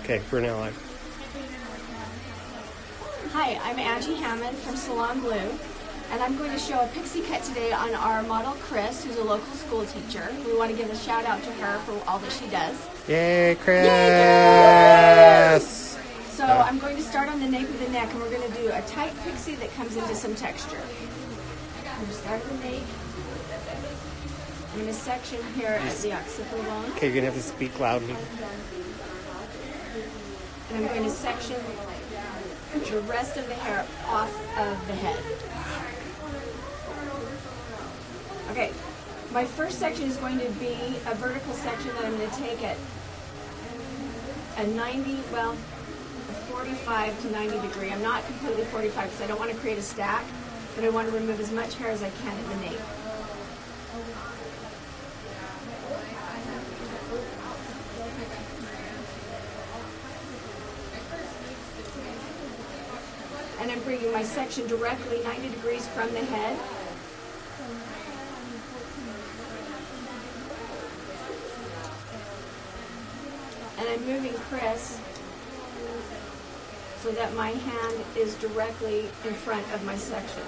Okay, we're now live. Hi, I'm Angie Hammond from Salon Blue, and I'm going to show a pixie cut today on our model Kris, who's a local school teacher. We want to give a shout out to her for all that she does. Yay, Kris! Yay, Kris! So I'm going to start on the nape of the neck, and we're going to do a tight pixie that comes into some texture. I'm going to start at the nape. I'm going to section here at the occipital bone. Okay, you're going to have to speak loudly. And I'm going to section the rest of the hair off of the head. Okay, my first section is going to be a vertical section that I'm going to take at a 45 to 90 degree. I'm not completely 45 because I don't want to create a stack, but I want to remove as much hair as I can at the nape. And I'm bringing my section directly 90 degrees from the head. And I'm moving Kris so that my hand is directly in front of my section.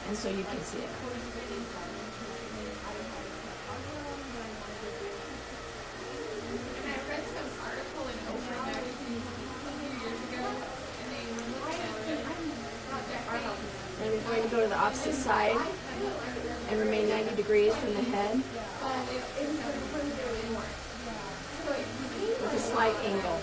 And so you can see it. And we're going to go to the opposite side and remain 90 degrees from the head with a slight angle.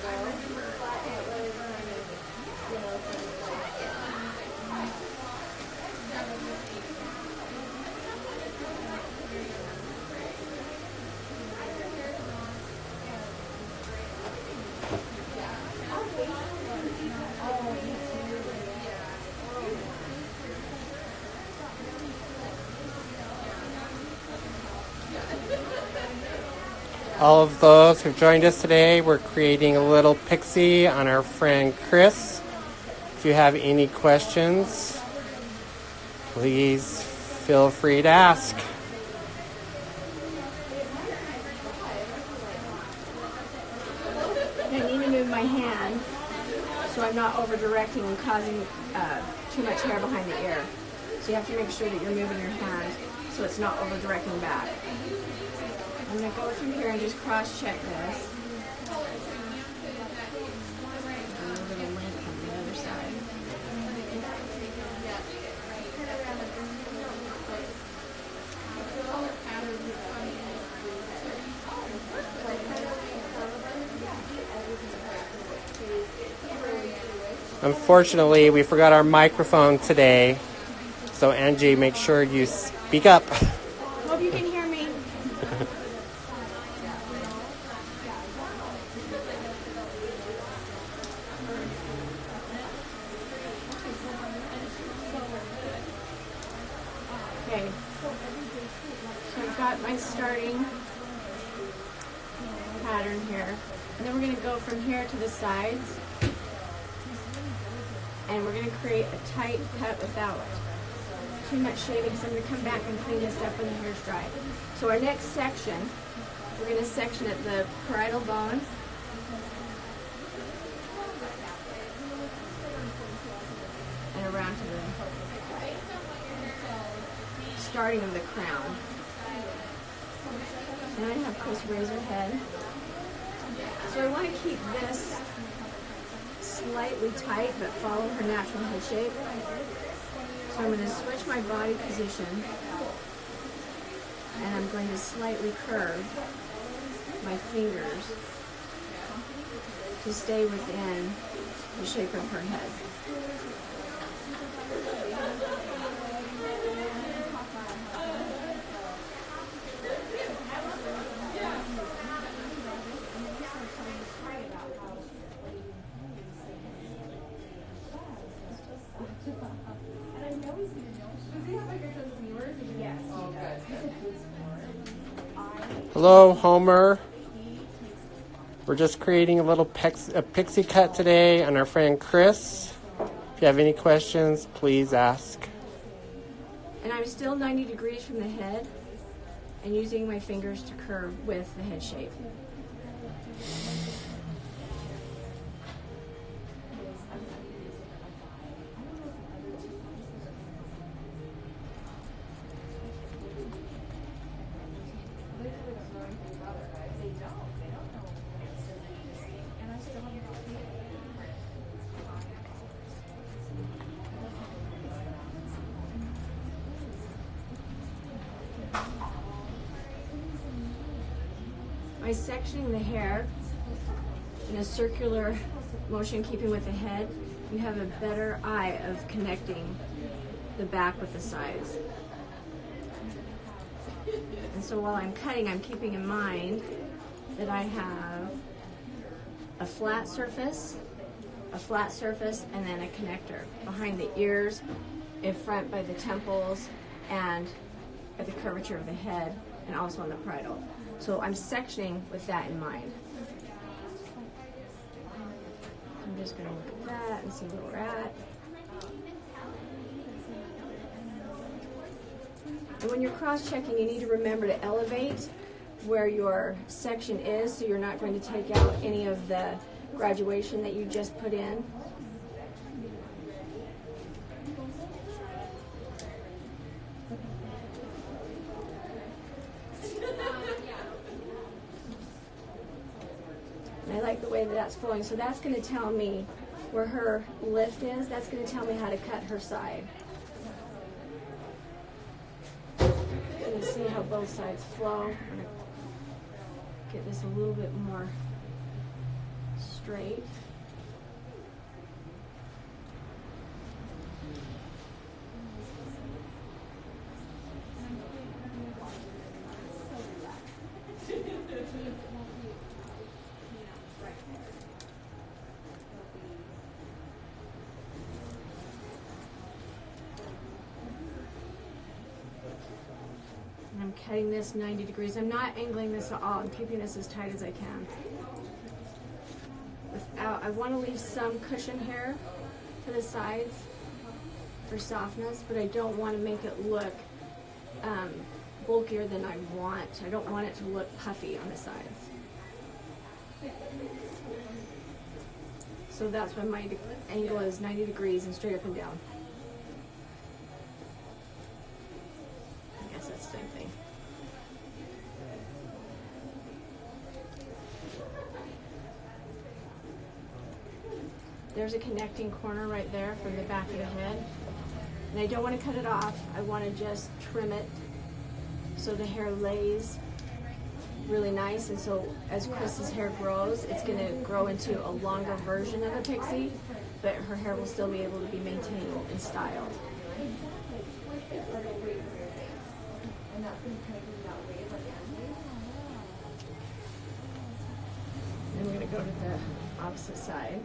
All of those who've joined us today, we're creating a little pixie on our friend Kris. If you have any questions, please feel free to ask. I need to move my hand so I'm not over-directing and causing too much hair behind the ear. So you have to make sure that you're moving your hand so it's not over-directing back. I'm going to go through here and just cross-check this. A little length on the other side. Unfortunately, we forgot our microphone today, so Angie, make sure you speak up. Hope you can hear me. Okay, so I've got my starting pattern here, and then we're going to go from here to the sides, and we're going to create a tight cut without too much shaving, because I'm going to come back and clean this up when the hair's dry. So our next section, we're going to section at the parietal bone, and around to the starting of the crown. And I have Kris razor head. So I want to keep this slightly tight but follow her natural head shape. So I'm going to switch my body position and I'm going to slightly curve my fingers to stay within the shape of her head. Hello, Homer. We're just creating a little pixie cut today on our friend Kris. If you have any questions, please ask. And I'm still 90 degrees from the head and using my fingers to curve with the head shape. by sectioning the hair in a circular motion, keeping with the head, you have a better eye of connecting the back with the sides. And so while I'm cutting, I'm keeping in mind that I have a flat surface, and then a connector behind the ears, in front by the temples, and at the curvature of the head, and also on the parietal. So I'm sectioning with that in mind. I'm just going to look at that and see where we're at. And when you're cross-checking, you need to remember to elevate where your section is, so you're not going to take out any of the graduation that you just put in. And I like the way that that's flowing. So that's going to tell me where her lift is. That's going to tell me how to cut her side. You can see how both sides flow. I'm going to get this a little bit more straight. And I'm cutting this 90 degrees. I'm not angling this at all. I'm keeping this as tight as I can. I want to leave some cushion here for the sides for softness, but I don't want to make it look bulkier than I want. I don't want it to look puffy on the sides. So that's why my angle is 90 degrees and straight up and down. I guess that's the same thing. There's a connecting corner right there from the back of the head. And I don't want to cut it off. I want to just trim it so the hair lays really nice. And so as Kris's hair grows, it's going to grow into a longer version of a pixie, but her hair will still be able to be maintained and styled. And we're going to go to the opposite side.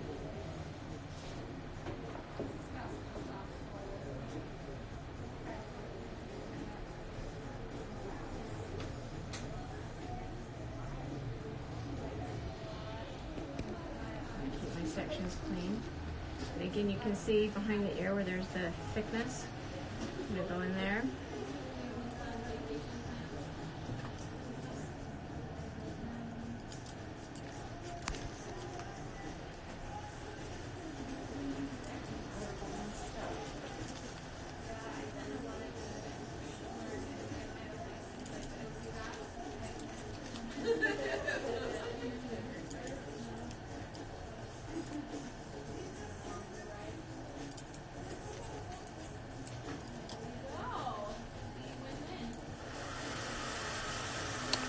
Sections clean. And again, you can see behind the ear where there's the thickness. I'm going to go in there.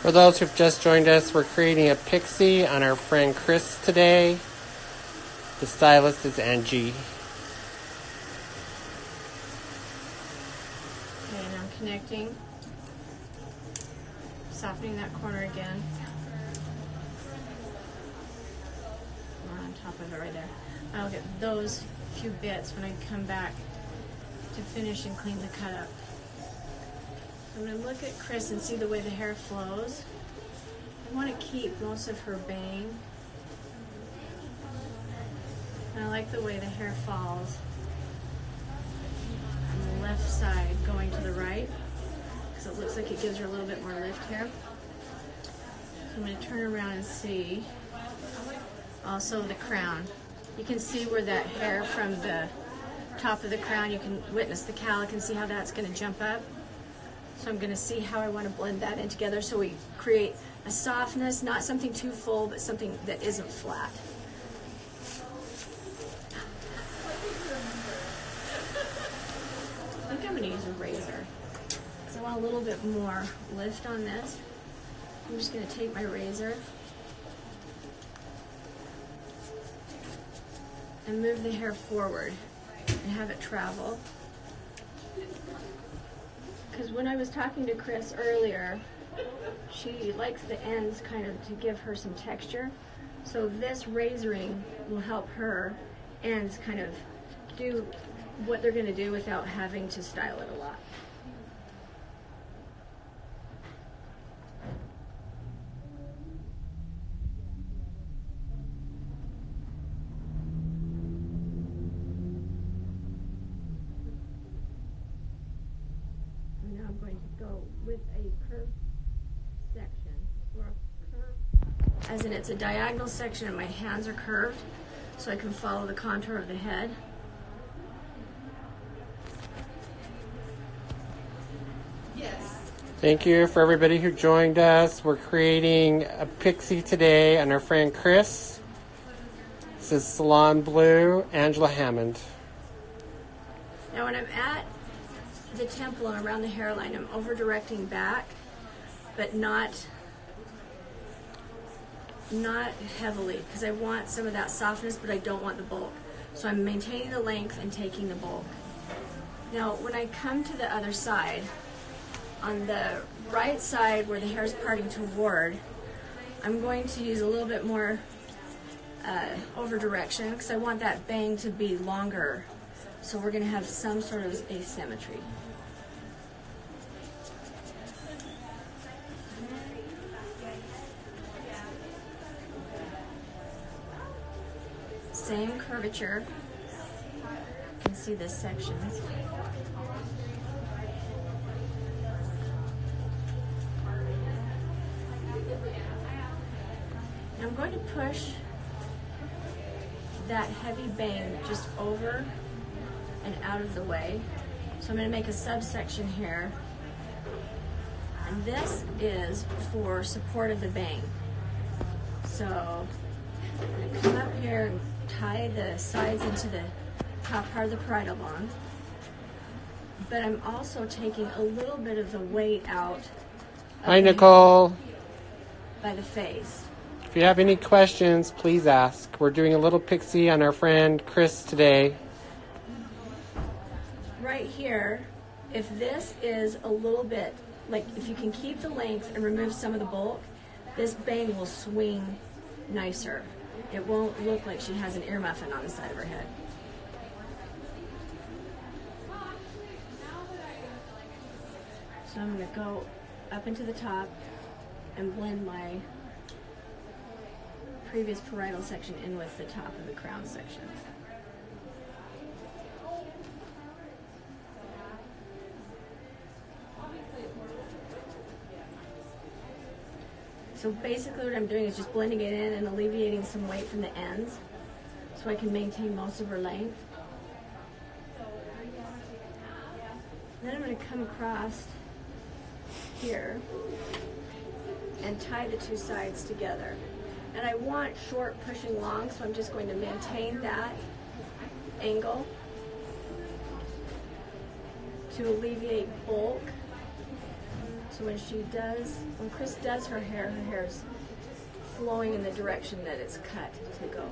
For those who've just joined us, we're creating a pixie on our friend Kris today. The stylist is Angie. Okay, and I'm connecting, softening that corner again. We're on top of it right there. I'll get those few bits when I come back to finish and clean the cut up. I'm going to look at Kris and see the way the hair flows. I want to keep most of her bang. And I like the way the hair falls on the left side going to the right, because it looks like it gives her a little bit more lift here. So I'm going to turn around and see also the crown. You can see where that hair from the top of the crown, you can witness the cowlick and see how that's going to jump up. So I'm going to see how I want to blend that in together so we create a softness, not something too full, but something that isn't flat. I think I'm going to use a razor because I want a little bit more lift on this. I'm just going to take my razor and move the hair forward and have it travel. Because when I was talking to Kris earlier, she likes the ends kind of to give her some texture. So this razoring will help her ends kind of do what they're going to do without having to style it a lot. I'm going to go with a curved section, or a curve, as in it's a diagonal section and my hands are curved so I can follow the contour of the head. Yes. Thank you for everybody who joined us. We're creating a pixie today on our friend Kris. This is Salon Blue, Angela Hammond. Now when I'm at the temple and around the hairline, I'm over directing back, but not heavily, because I want some of that softness, but I don't want the bulk. So I'm maintaining the length and taking the bulk. Now when I come to the other side, on the right side where the hair is parting toward, I'm going to use a little bit more over direction, because I want that bang to be longer. So we're going to have some sort of asymmetry. Same curvature. You can see the sections. Now I'm going to push that heavy bang just over and out of the way. So I'm going to make a subsection here. And this is for support of the bang. So I'm going to come up here and tie the sides into the top part of the parietal bone. But I'm also taking a little bit of the weight out of Hi, Nicole. by the face. If you have any questions, please ask. We're doing a little pixie on our friend Kris today. Right here, if this is a little bit, like if you can keep the length and remove some of the bulk, this bang will swing nicer. It won't look like she has an ear muffin on the side of her head. So I'm going to go up into the top and blend my previous parietal section in with the top of the crown section. So basically what I'm doing is just blending it in and alleviating some weight from the ends so I can maintain most of her length. Then I'm going to come across here and tie the two sides together. And I want short pushing long, so I'm just going to maintain that angle to alleviate bulk. So when Kris does her hair's flowing in the direction that it's cut to go.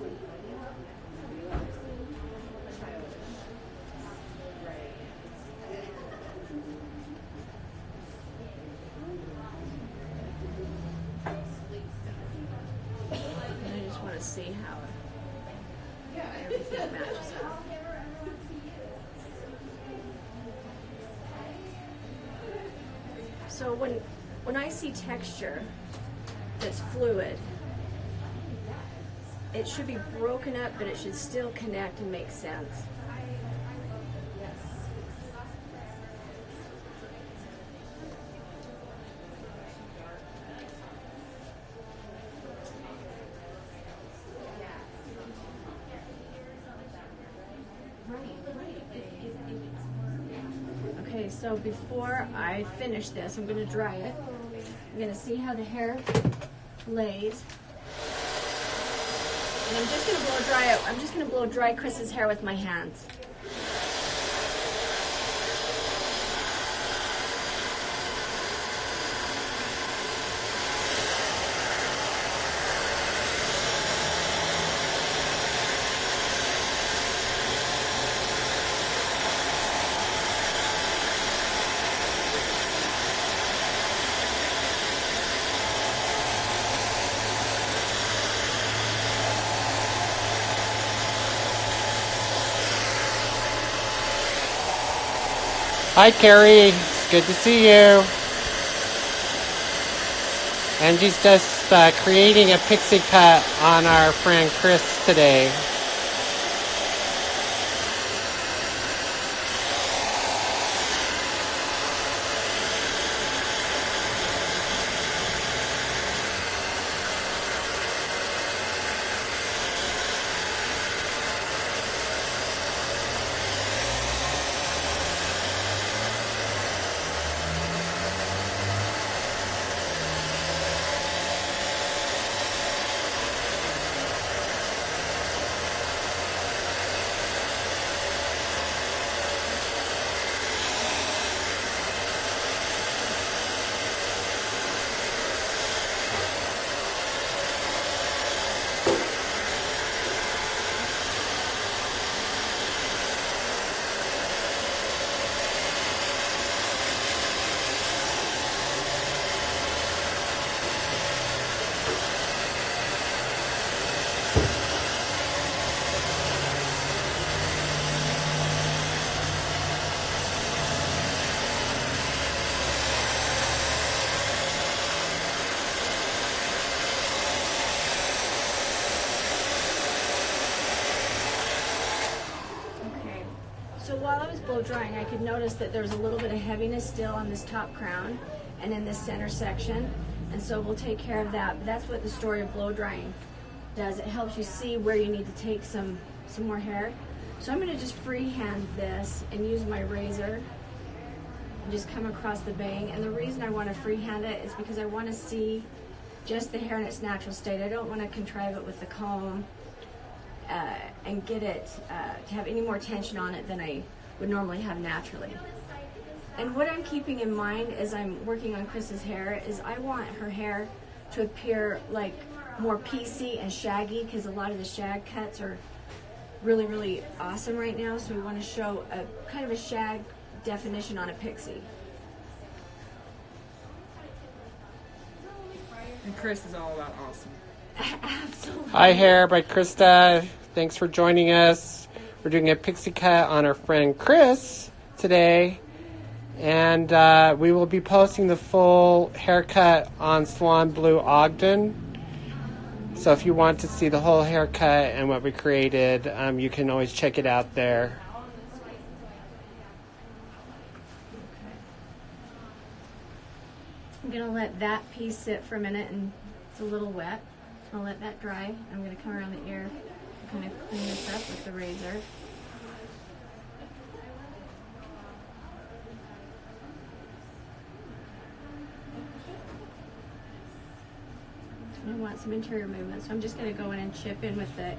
And I just want to see how everything matches up. So when I see texture that's fluid, it should be broken up, but it should still connect and make sense. Okay, so before I finish this, I'm going to dry it. I'm going to see how the hair lays. And I'm just going to blow dry it. I'm just going to blow dry Kris's hair with my hands. Hi, Carrie. It's good to see you. Angie's just creating a pixie cut on our friend Kris today. So while I was blow drying, I could notice that there was a little bit of heaviness still on this top crown and in this center section. And so we'll take care of that. But that's what the story of blow drying does. It helps you see where you need to take some more hair. So I'm going to just freehand this and use my razor and just come across the bang. And the reason I want to freehand it is because I want to see just the hair in its natural state. I don't want to contrive it with the comb and get it to have any more tension on it than I would normally have naturally. And what I'm keeping in mind as I'm working on Kris's hair is I want her hair to appear like more piecey and shaggy, because a lot of the shag cuts are really, really awesome right now. So we want to show a kind of a shag definition on a pixie. And Kris is all about awesome. Absolutely. Hi, Hair by Krista. Thanks for joining us. We're doing a pixie cut on our friend Kris today. And we will be posting the full haircut on Swan Blue Ogden. So if you want to see the whole haircut and what we created, you can always check it out there. I'm going to let that piece sit for a minute, and it's a little wet. I'll let that dry. I'm going to come around the ear and kind of clean this up with the razor. I want some interior movement, so I'm just going to go in and chip in with the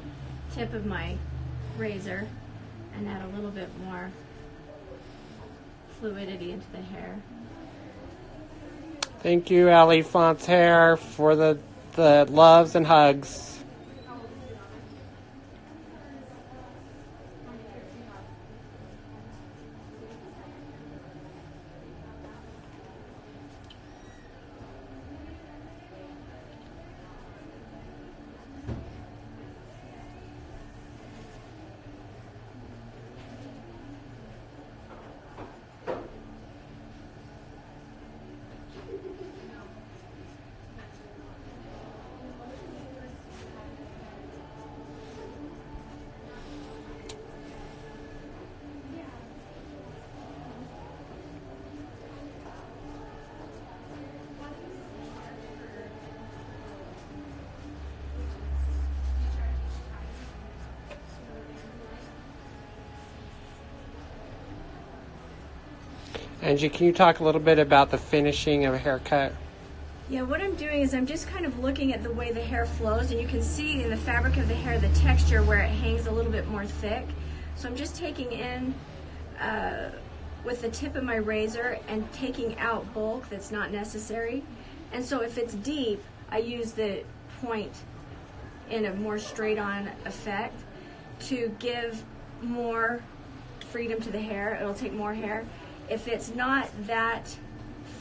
tip of my razor and add a little bit more fluidity into the hair. Thank you, Ali Fonts Hair, for the loves and hugs. Angie, can you talk a little bit about the finishing of a haircut? Yeah, what I'm doing is I'm just kind of looking at the way the hair flows, and you can see in the fabric of the hair the texture where it hangs a little bit more thick. So I'm just taking in with the tip of my razor and taking out bulk that's not necessary. And so if it's deep, I use the point in a more straight-on effect to give more freedom to the hair. It'll take more hair. If it's not that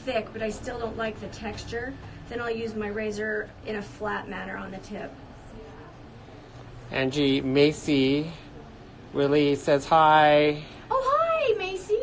thick, but I still don't like the texture, then I'll use my razor in a flat manner on the tip. Angie Macy really says hi. Oh, hi, Macy.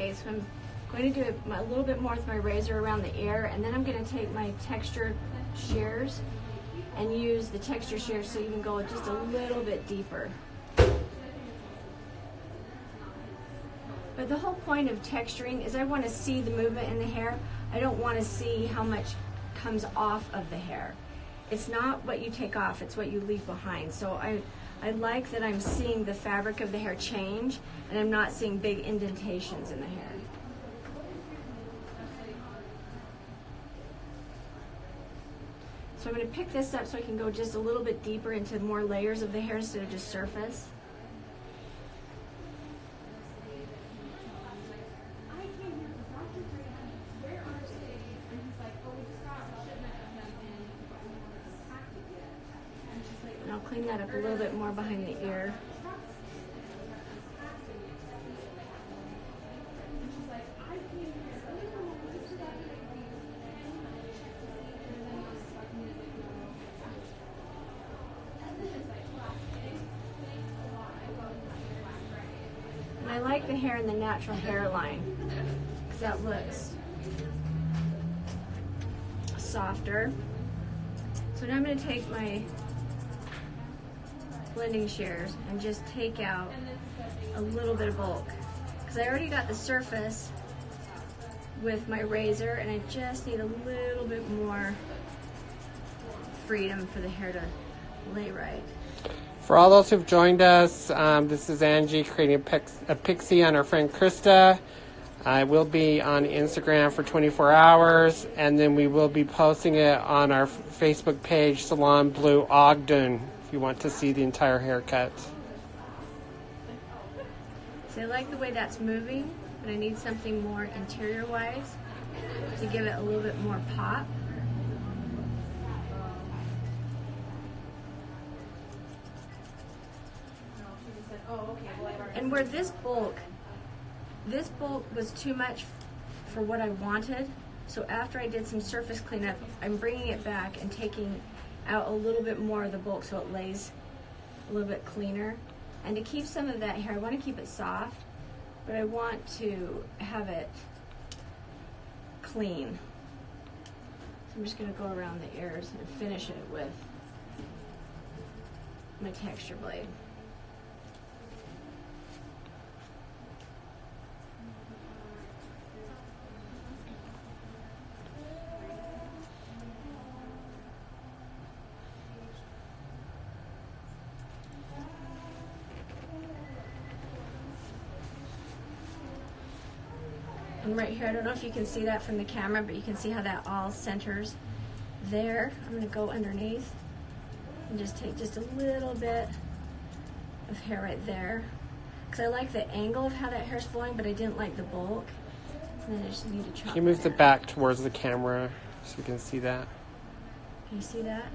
Okay, so I'm going to do a little bit more with my razor around the ear, and then I'm going to take my texture shears and use the texture shears so you can go just a little bit deeper. But the whole point of texturing is I want to see the movement in the hair. I don't want to see how much comes off of the hair. It's not what you take off, it's what you leave behind. So I like that I'm seeing the fabric of the hair change, and I'm not seeing big indentations in the hair. So I'm going to pick this up so I can go just a little bit deeper into more layers of the hair instead of just surface. And I'll clean that up a little bit more behind the ear. And I like the hair in the natural hairline because that looks softer. So now I'm going to take my blending shears and just take out a little bit of bulk because I already got the surface with my razor, and I just need a little bit more freedom for the hair to lay right. For all those who've joined us, this is Angie creating a pixie on our friend Krista. I will be on Instagram for 24 hours, and then we will be posting it on our Facebook page, Salon Blue Ogden, if you want to see the entire haircut. So I like the way that's moving, but I need something more interior-wise to give it a little bit more pop. And where this bulk was too much for what I wanted, so after I did some surface cleanup, I'm bringing it back and taking out a little bit more of the bulk so it lays a little bit cleaner. And to keep some of that hair, I want to keep it soft, but I want to have it clean. So I'm just going to go around the ears and finish it with my texture blade. And right here, I don't know if you can see that from the camera, but you can see how that all centers there. I'm going to go underneath and just take just a little bit of hair right there, because I like the angle of how that hair's flowing, but I didn't like the bulk. And then I just need to chop. Can you move the back towards the camera so you can see that? Can you see that?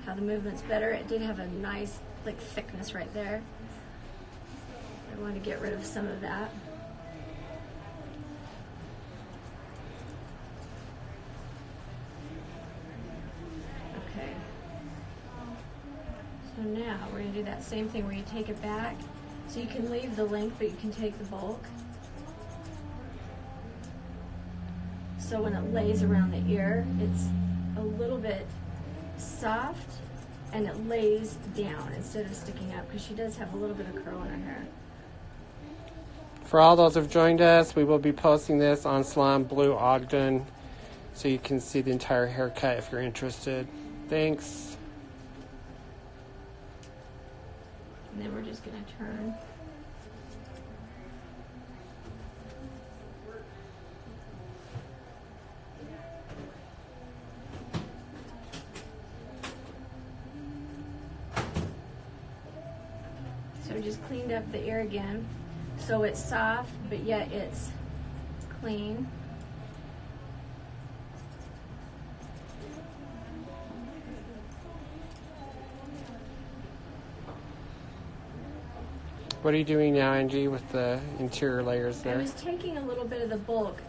How the movement's better. It did have a nice like thickness right there. I want to get rid of some of that. Okay. So now we're going to do that same thing where you take it back. So you can leave the length, but you can take the bulk. So when it lays around the ear, it's a little bit soft and it lays down instead of sticking up, because she does have a little bit of curl in her hair. For all those who've joined us, we will be posting this on Salon Blue Ogden so you can see the entire haircut if you're interested. Thanks. And then we're just going to turn. So we just cleaned up the ear again. So it's soft, but yet it's clean. What are you doing now, Angie, with the interior layers I there? was taking a little bit of the bulk.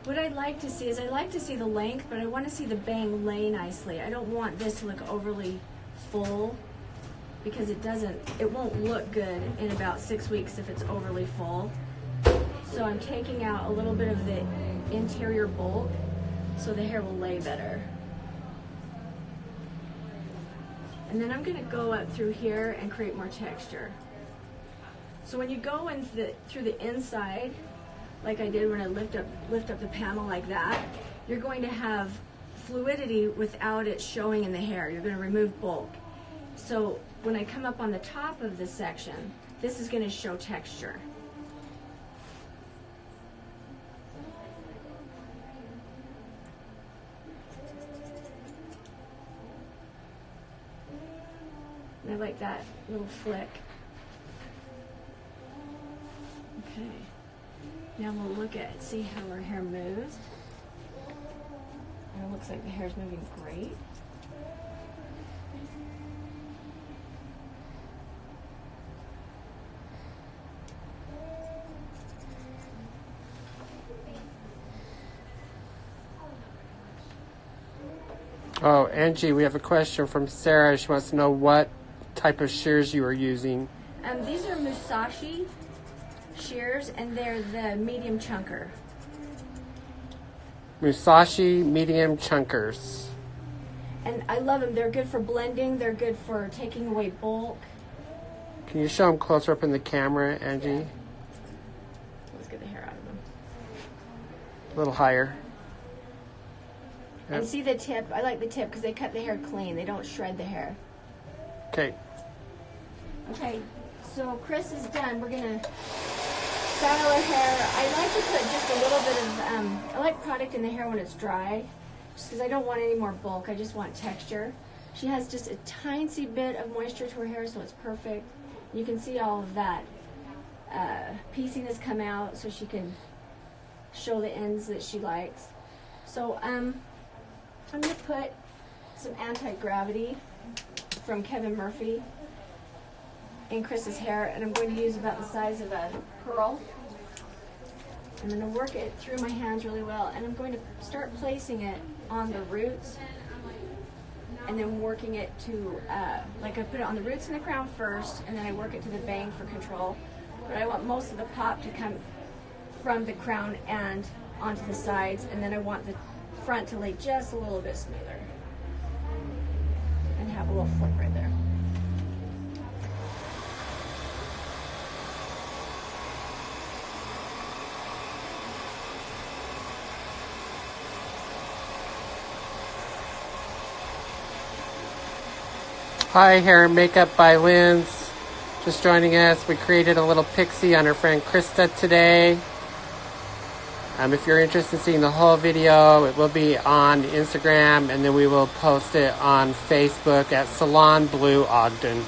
What I'd like to see is I like to see the length, but I want to see the bang lay nicely. I don't want this to look overly full, because it won't look good in about 6 weeks if it's overly full. So I'm taking out a little bit of the interior bulk so the hair will lay better. And then I'm going to go up through here and create more texture. So when you go in through the inside, like I did when I lift up the panel like that, you're going to have fluidity without it showing in the hair. You're going to remove bulk. So when I come up on the top of this section, this is going to show texture. And I like that little flick. Okay. Now we'll look at, see how our hair moves. And it looks like the hair's moving great. Oh, Angie, we have a question from Sarah. She wants to know what type of shears you are using. These are Musashi shears, and they're the medium chunker. Musashi medium chunkers. And I love them. They're good for blending. They're good for taking away bulk. Can you show them closer up in the camera, Angie? Yeah. Let's get the hair out of them. A little higher. And see the tip? I like the tip because they cut the hair clean. They don't shred the hair. Okay. Okay, so Kris is done. We're gonna style her hair. I like to put just a little bit of, I like product in the hair when it's dry, just because I don't want any more bulk. I just want texture. She has just a tiny bit of moisture to her hair, so it's perfect. You can see all of that pieciness come out, so she can show the ends that she likes. So I'm gonna put some anti-gravity from Kevin Murphy in Kris's hair, and I'm going to use about the size of a pearl. I'm going to work it through my hands really well, and I'm going to start placing it on the roots and then working it to, like I put it on the roots and the crown first, and then I work it to the bang for control. But I want most of the pop to come from the crown and onto the sides, and then I want the front to lay just a little bit smoother and have a little flip right there. Hi, hair and makeup by Lynn's. Just joining us. We created a little pixie on our friend Krista today. If you're interested in seeing the whole video, it will be on Instagram, and then we will post it on Facebook at Salon Blue Ogden.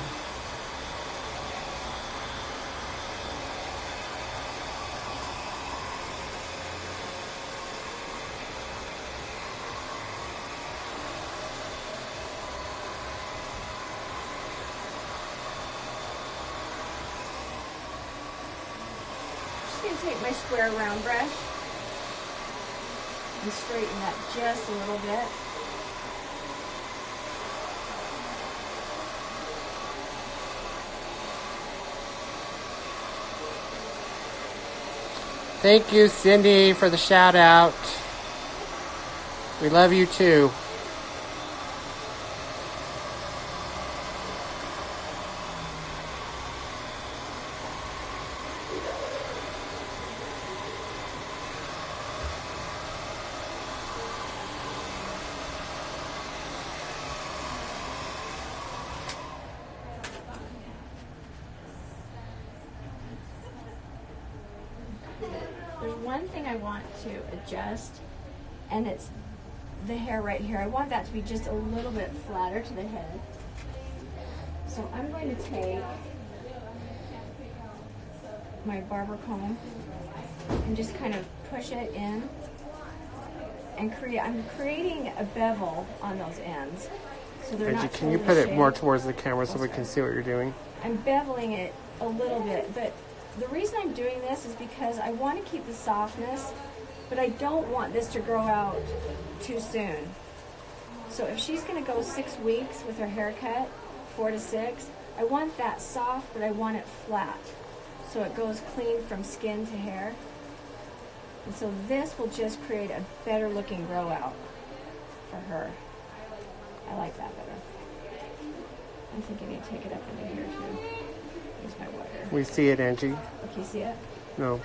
I'm just going to take my square round brush and straighten that just a little bit. Thank you, Cindy, for the shout out. We love you too. There's one thing I want to adjust, and it's the hair right here. I want that to be just a little bit flatter to the head. So I'm going to take my barber comb and just kind of push it in and I'm creating a bevel on those ends. So they're Reggie, not can you totally put it more shaved. towards the camera so we can see what you're doing? I'm beveling it a little bit, but the reason I'm doing this is because I want to keep the softness, but I don't want this to grow out too soon. So if she's going to go 6 weeks with her haircut, 4 to 6, I want that soft, but I want it flat. So it goes clean from skin to hair. And so this will just create a better looking grow out for her. I like that better. I think I need to take it up into here too. Here's my wire. We see it, Angie. Okay, you see it? No.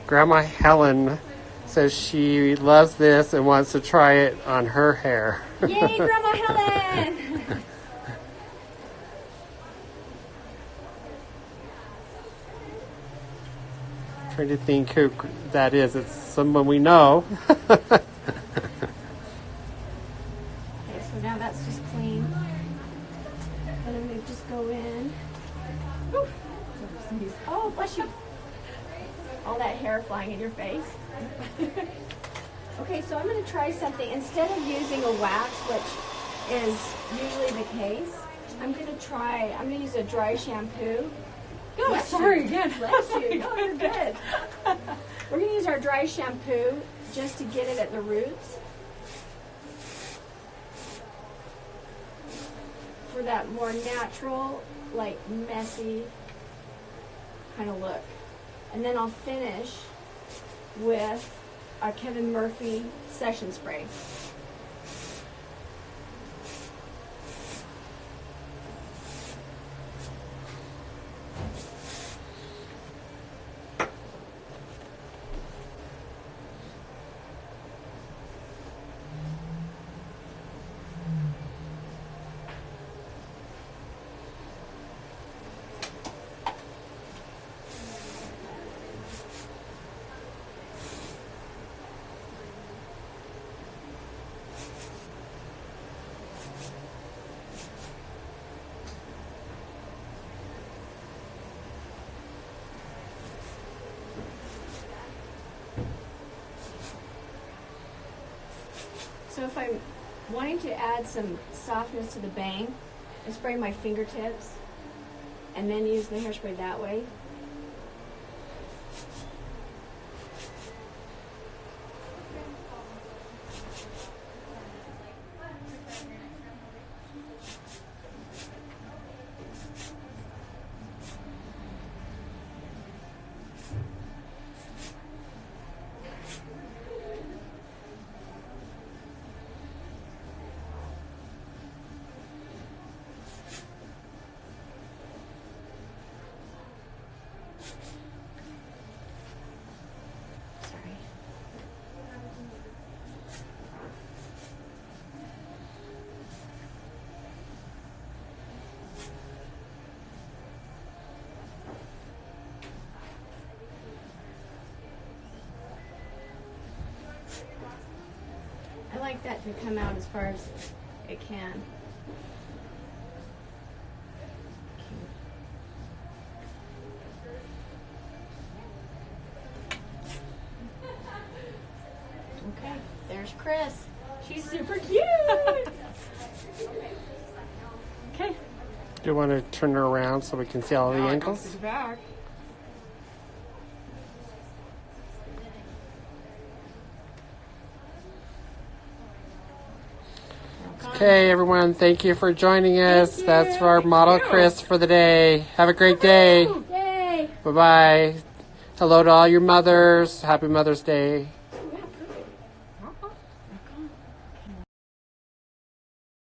Grandma Helen says she loves this and wants to try it on her hair. Yay, Grandma Helen! Trying to think who that is. It's someone we know. Okay, so now that's just clean. And then we just go in. Whew. Oh, bless you. All that hair flying in your face. Okay, so I'm going to try something. Instead of using a wax, which is usually the case, I'm going to use a dry shampoo. Oh, sorry again. Bless you. No, you're good. We're going to use our dry shampoo just to get it at the roots. For that more natural, like messy kind of look. And then I'll finish with our Kevin Murphy Session Spray. So if I'm wanting to add some softness to the bang, I spray my fingertips and then use the hairspray that way. I like that to come out as far as it can. Okay, there's Kris. She's super cute. Okay. Do you want to turn her around so we can see all the Now I can angles? see the back. Okay, everyone, thank you for joining us. Thank That's you. for our model, you. Kris, for the day. Have a great day. Yay. Bye-bye. Hello to all your mothers. Happy Mother's Day.